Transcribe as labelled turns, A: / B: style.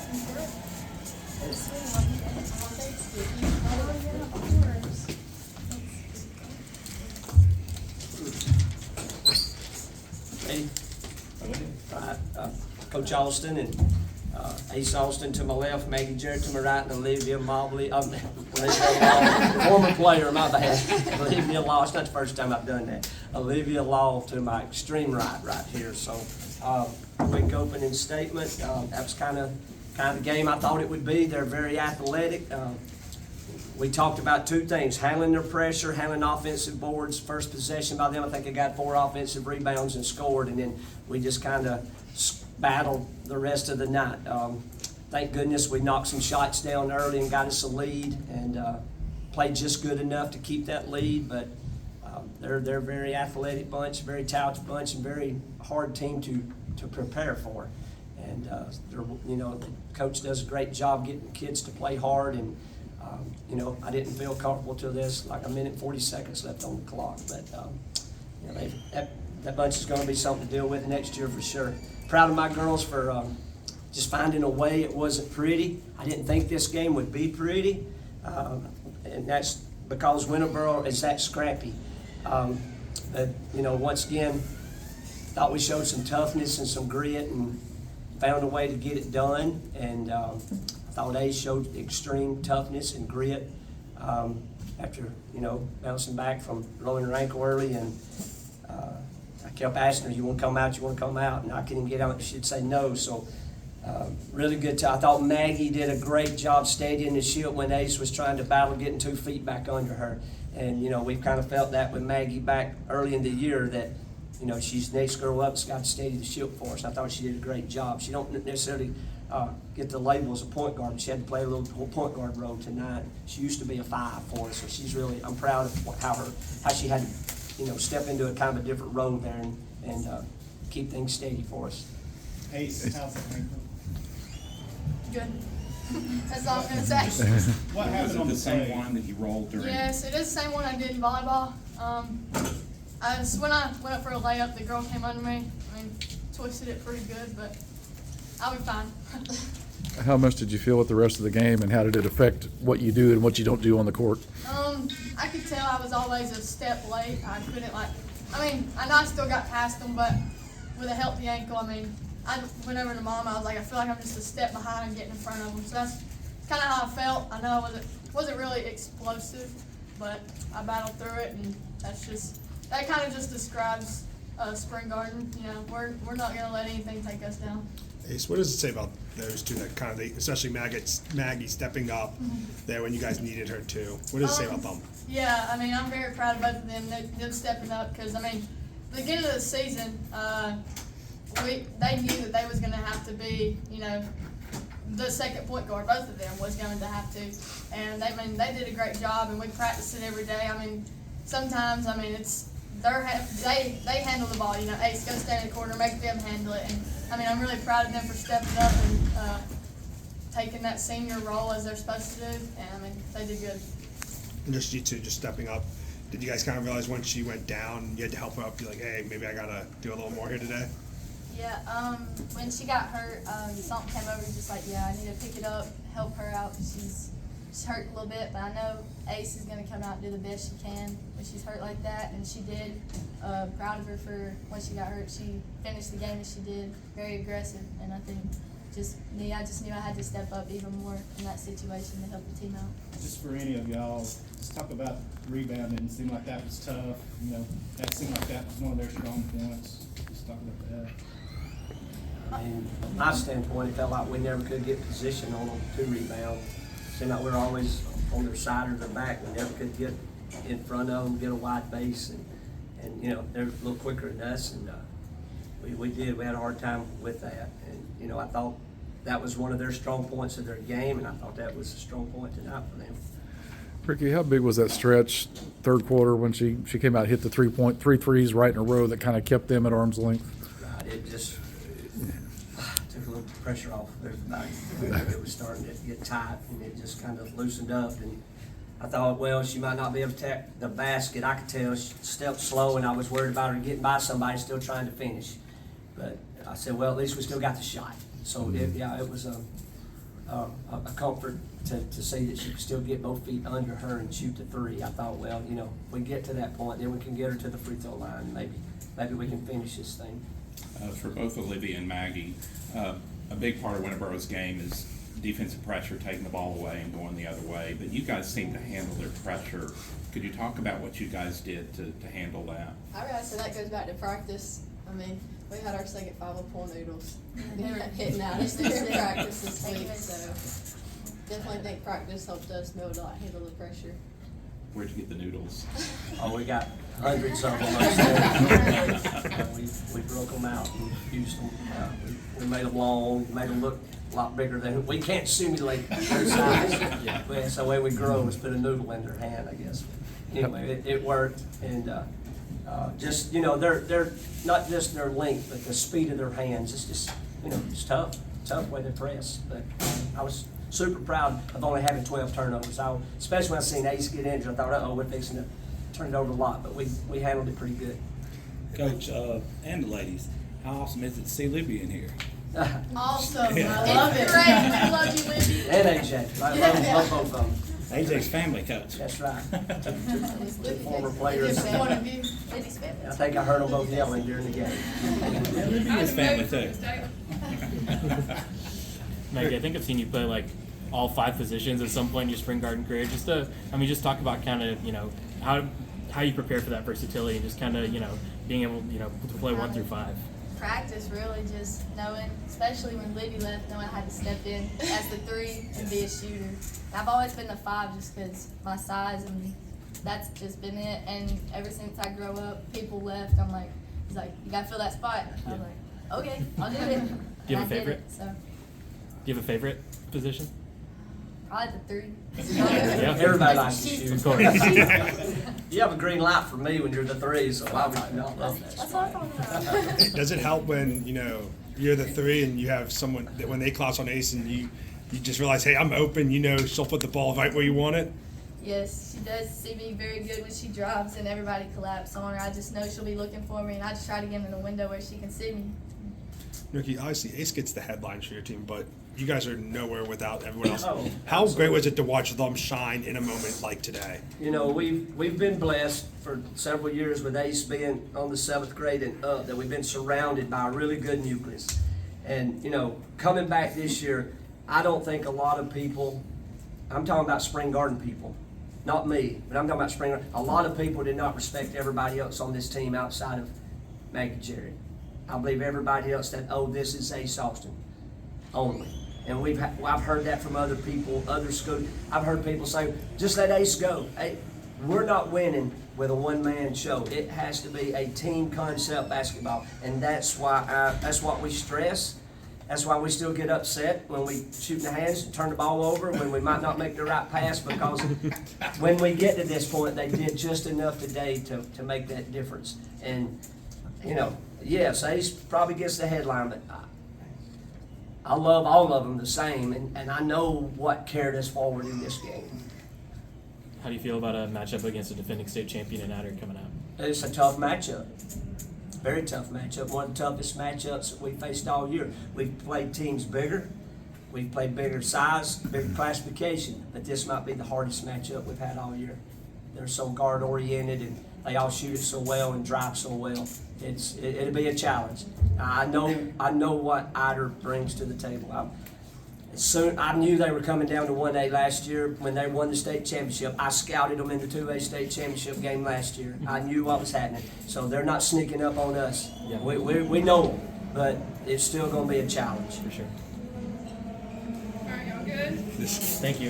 A: Hey, Coach Alston and Ace Alston to my left, Maggie Jarrett to my right, and Olivia Mobley, Olivia Law, former player, my bad. Olivia Law, it's not the first time I've done that. Olivia Law to my extreme right here. So, quick opening statement. That was kind of the game I thought it would be. They're very athletic. We talked about two things: handling their pressure, handling offensive boards. First possession by them, I think they got 4 offensive rebounds and scored, and then we just kind of battled the rest of the night. Thank goodness we knocked some shots down early and got us a lead, and played just good enough to keep that lead. But they're a very athletic bunch, very talented bunch, and very hard team to prepare for. And the coach does a great job getting kids to play hard. And I didn't feel comfortable till this, like a minute 40 seconds left on the clock. But that bunch is going to be something to deal with next year for sure. Proud of my girls for just finding a way. It wasn't pretty. I didn't think this game would be pretty, and that's because Winterboro is that scrappy. But once again, thought we showed some toughness and some grit and found a way to get it done. And I thought Ace showed extreme toughness and grit after bouncing back from rolling her ankle early. And I kept asking her, "You want to come out? You want to come out?" And I couldn't get out. She'd say no. So really good. I thought Maggie did a great job steadying the ship when Ace was trying to battle getting 2 feet back under her. And we've kind of felt that with Maggie back early in the year, that she's the next girl up that's got to steady the ship for us. I thought she did a great job. She don't necessarily get the label as a point guard, but she had to play a little point guard role tonight. She used to be a 5 for us, so she's really, I'm proud of how she had to step into a kind of a different role there and keep things steady for us.
B: Ace, how's it going?
C: Good. That's all I'm going to say.
B: What happened on
D: the
B: the
D: same
B: play?
D: one that you rolled during?
C: Yes, it is the same one I did in volleyball. When I went up for a layup, the girl came under me. Twisted it pretty good, but I'll be fine.
E: How much did you feel with the rest of the game, and how did it affect what you do and what you don't do on the court?
C: I could tell I was always a step late. I couldn't I know I still got past them, but with a healthy ankle, I went over to Mom. I was like, I feel like I'm just a step behind and getting in front of them. So that's kind of how I felt. I know I wasn't really explosive, but I battled through it, and that kind of just describes Spring Garden. We're not going to let anything take us down.
F: Ace, what does it say about those two, that kind of, especially Maggie stepping up there when you guys needed her too? What does it say about them?
C: Yeah, I'm very proud of both of them. Them stepping up, because the beginning of the season, they knew that they was going to have to be, the second point guard. Both of them was going to have to, and they did a great job, and we practiced it every day. Sometimes it's they handle the ball. Ace goes stand in the corner, make them handle it, and I'm really proud of them for stepping up and taking that senior role as they're supposed to do, and they did good.
F: And just you two just stepping up. Did you guys kind of realize once she went down, you had to help her up? Be like, hey, maybe I gotta do a little more here today.
G: Yeah, when she got hurt, something came over just like, I need to pick it up, help her out, because she's hurt a little bit, but I know Ace is going to come out and do the best she can when she's hurt like that, and she did. Proud of her for when she got hurt. She finished the game as she did, very aggressive, and I think I just knew I had to step up even more in that situation to help the team out.
B: Just for any of y'all, let's talk about rebounding. It seemed like that was tough. That seemed like that was one of their strong points. Just talk about that.
A: From my standpoint, it felt like we never could get position on them to rebound. It seemed like we were always on their side or their back. We never could get in front of them, get a wide base, and they're a little quicker than us, and we had a hard time with that. And I thought that was one of their strong points of their game, and I thought that was a strong point tonight for them.
E: Ricky, how big was that stretch, third quarter, when she came out and hit the 3 threes right in a row that kind of kept them at arm's length?
A: Right, it just took a little pressure off everybody. It was starting to get tight, and it just kind of loosened up. And I thought, well, she might not be able to attack the basket. I could tell she stepped slow, and I was worried about her getting by somebody still trying to finish. But I said, well, at least we still got the shot. So it was a comfort to see that she could still get both feet under her and shoot the three. I thought, well, you know, if we get to that point, then we can get her to the free throw line. Maybe we can finish this thing.
D: For both Olivia and Maggie, a big part of Winterboro's game is defensive pressure, taking the ball away and going the other way. But you guys seem to handle their pressure. Could you talk about what you guys did to handle that?
H: I would say that goes back to practice. I mean, we had our second 5 pool noodles. They were hitting out us during practice this week, so definitely think practice helped us be able to handle the pressure.
D: Where'd you get the noodles?
A: Oh, we got hundreds of them upstairs. We broke them out and used them. We made them long, made them look a lot bigger than, we can't simulate their size. That's the way we grow, is put a noodle in their hand, I guess. Anyway, it worked, and just, you know, they're not just their length, but the speed of their hands. It's just, you know, it's tough way they press. But I was super proud of only having 12 turnovers. Especially when I seen Ace get injured, I thought, uh-oh, we're fixing to turn it over a lot, but we handled it pretty good.
I: Coach, and the ladies, how awesome is it to see Libby in here?
C: Awesome, I love it. Great, we love you, Wendy.
A: And AJ, I love both of them.
I: AJ's family coach.
A: That's right. Two former players.
C: Different point of view.
G: Ladies' family.
A: I think I heard them both yelling during the game.
I: Yeah, Libby is family too.
J: Maggie, I think I've seen you play like all 5 positions at some point in your spring garden career. Just talk about kind of, you know, how you prepare for that versatility and just kind of, you know, being able, you know, to play 1 through 5.
G: Practice, really, just knowing, especially when Libby left, knowing how to step in as the 3 and be a shooter. And I've always been the 5 just because my size, and that's just been it. And ever since I grew up, people left. I'm like, he's like, you gotta fill that spot. I was like, okay, I'll do it.
J: Do you have
G: And
J: a
G: I did
J: favorite?
G: it, so
J: Do you have a favorite position?
G: probably the 3.
J: Yeah.
A: Everybody likes to shoot.
J: Of course.
A: You have a green light for me when you're the 3, so why would you not love that?
G: That's what I'm talking about.
F: Does it help when, you know, you're the 3 and you have someone that when they cross on Ace and you just realize, hey, I'm open, you know, she'll put the ball right where you want it?
G: Yes, she does see me very good when she drops and everybody collapses on her. I just know she'll be looking for me, and I just try to get in the window where she can see me.
F: Ricky, obviously Ace gets the headlines for your team, but you guys are nowhere without everyone else.
A: Oh,
F: How great was it to watch them shine in a moment like today?
A: You know, we've been blessed for several years with Ace being on the 7th grade and up, that we've been surrounded by a really good nucleus. And, you know, coming back this year, I don't think a lot of people, I'm talking about spring garden people, not me, but I'm talking about spring garden. A lot of people did not respect everybody else on this team outside of Maggie Jerry. I believe everybody else said, oh, this is Ace Austin only. And I've heard that from other people, other schools. I've heard people say, just let Ace go. Hey, we're not winning with a one-man show. It has to be a team concept basketball, and that's what we stress. That's why we still get upset when we shoot in the hands and turn the ball over, when we might not make the right pass, because when we get to this point, they did just enough today to make that difference. And, you know, yes, Ace probably gets the headline, but I love all of them the same, and I know what carried us forward in this game.
J: How do you feel about a matchup against a defending state champion in Adder coming out?
A: It's a tough matchup. Very tough matchup. One of the toughest matchups that we faced all year. We've played teams bigger. We've played bigger size, bigger classification, but this might be the hardest matchup we've had all year. They're so guard oriented, and they all shoot it so well and drive so well. It'll be a challenge. I know what Eider brings to the table. I knew they were coming down to 1A last year when they won the state championship. I scouted them in the 2A state championship game last year. I knew what was happening. So they're not sneaking up on us.
J: Yeah.
A: We know them, but it's still going to be a challenge.
J: For sure.
C: All right, y'all good?
J: Thank you.